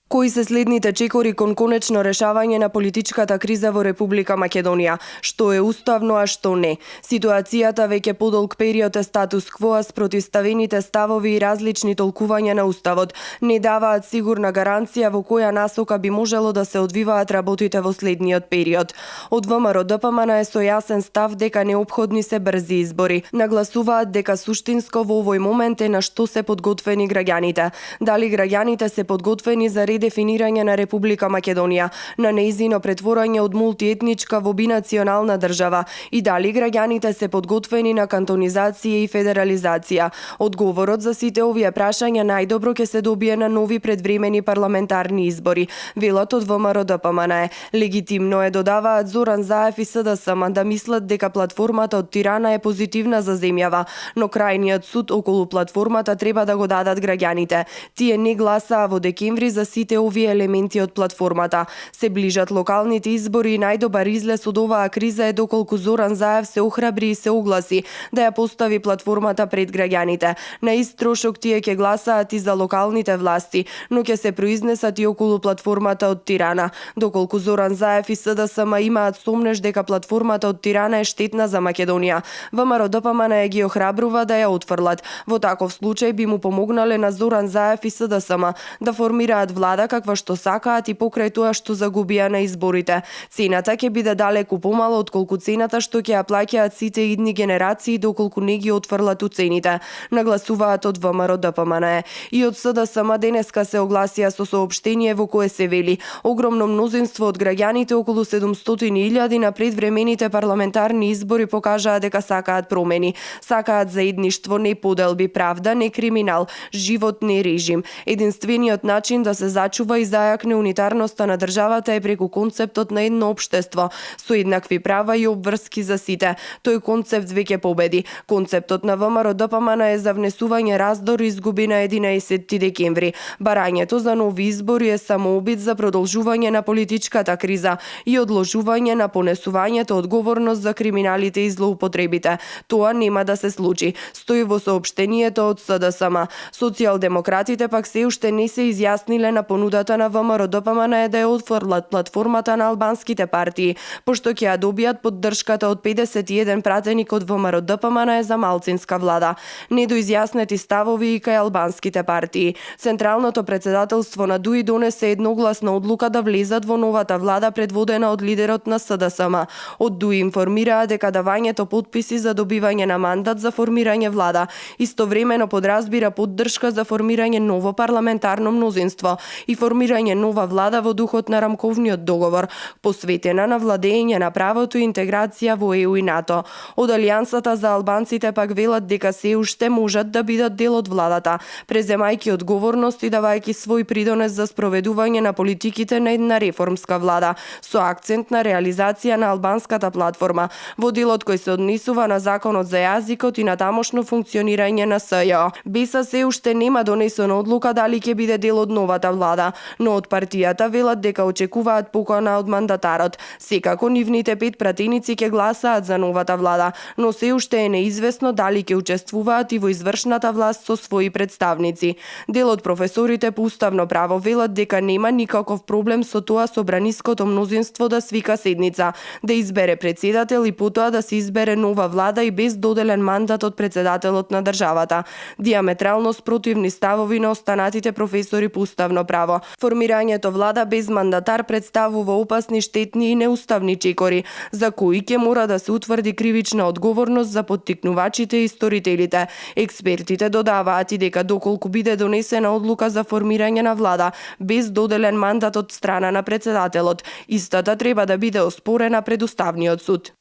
Кои се следните чекори кон конечно решавање на политичката криза во Република Македонија? Што е уставно, а што не? Ситуацијата веќе подолг период е статус кво, а спротивставените ставови и различни толкувања на уставот не даваат сигурна гаранција во која насока би можело да се одвиваат работите во следниот период. Од ВМРО-ДПМН е со јасен став дека неопходни се брзи избори. Нагласуваат дека суштинско во овој момент е на што се подготвени граѓаните. Дали граѓаните се подготвени за дефинирање на Република Македонија, на нејзино претворање од мултиетничка во бинационална држава и дали граѓаните се подготвени на кантонизација и федерализација. Одговорот за сите овие прашања најдобро ќе се добие на нови предвремени парламентарни избори. Велат од ВМРО-ДПМН. Легитимно е, додаваат Зоран Заев и СДСМ, да мислат дека платформата од Тирана е позитивна за земјава, но крајниот суд околу платформата треба да го дадат граѓаните. Тие не гласаа во декември за сите овие елементи од платформата. Се ближат локалните избори и најдобар излез од оваа криза е доколку Зоран Заев се охрабри и се огласи да ја постави платформата пред граѓаните. На ист трошок тие ќе гласаат и за локалните власти, но ќе се произнесат и околу платформата од Тирана. Доколку Зоран Заев и СДСМ имаат сомнеж дека платформата од Тирана е штетна за Македонија, ВМРО-ДПМН ги охрабрува да ја отфрлат. Во таков случај би му помогнале на Зоран Заев и СДСМ да формираат влада каква што сакаат и покрај тоа што загубија на изборите. Цената ќе биде далеку помала отколку цената што ќе ја плаќаат сите идни генерации доколку не ги отфрлат уцените, нагласуваат од ВМРО-ДПМН. И од СДСМ денеска се огласија со соопштение во кое се вели: огромно мнозинство од граѓаните, околу 700.000 на предвремените парламентарни избори покажаа дека сакаат промени. Сакаат заедништво, не поделби, правда, не криминал, живот, не режим. Единствениот начин да се зачува и зајакне унитарноста на државата е преку концептот на едно општество со еднакви права и обврски за сите. Тој концепт веќе победи. Концептот на ВМРО-ДПМН е за внесување раздор и изгуби на 11 декември. Барањето за нови избори е само обид за продолжување на политичката криза и одложување на понесувањето одговорност за криминалите и злоупотребите. Тоа нема да се случи, стои во соопштението од СДСМ. Социјалдемократите пак се уште не се изјасниле на понудата на ВМРО-ДПМН да ја отфрлат платформата на албанските партии, пошто ќе ја добијат поддршката од 51 пратеник од ВМРО-ДПМН за малцинска влада. Недоизјаснети ставови и кај албанските партии. Централното председателство на ДУИ донесе едногласна одлука да влезат во новата влада предводена од лидерот на СДСМ. Од ДУИ информираа дека давањето потписи за добивање на мандат за формирање влада истовремено подразбира поддршка за формирање ново парламентарно мнозинство и формирање нова влада во духот на рамковниот договор, посветена на владење на правото и интеграција во ЕУ и НАТО. Од Алијансата за албанците пак велат дека се уште можат да бидат дел од владата, преземајќи одговорност и давајќи свој придонес за спроведување на политиките на една реформска влада, со акцент на реализација на албанската платформа, во делот кој се однесува на законот за јазикот и на тамошно функционирање на СЈО. БЕСА се уште нема донесена одлука дали ќе биде дел од новата влада, но од партијата велат дека очекуваат покана од мандатарот. Секако нивните 5 пратеници ќе гласаат за новата влада, но се уште е неизвестно дали ќе учествуваат и во извршната власт со своји представници. Дел од професорите по уставно право велат дека нема никаков проблем со тоа собраниското мнозинство да свика седница, да избере председател и потоа да се избере нова влада и без доделен мандат од председателот на државата. Диаметрално спротивни ставови на останатите професори по уставно право. Формирањето влада без мандатар представува опасни, штетни и неуставни чекори, за кои ќе мора да се утврди кривична одговорност за поттикнувачите и сторителите. Експертите додаваат и дека доколку биде донесена одлука за формирање на влада без доделен мандат од страна на председателот, истата треба да биде оспорена пред Уставниот суд.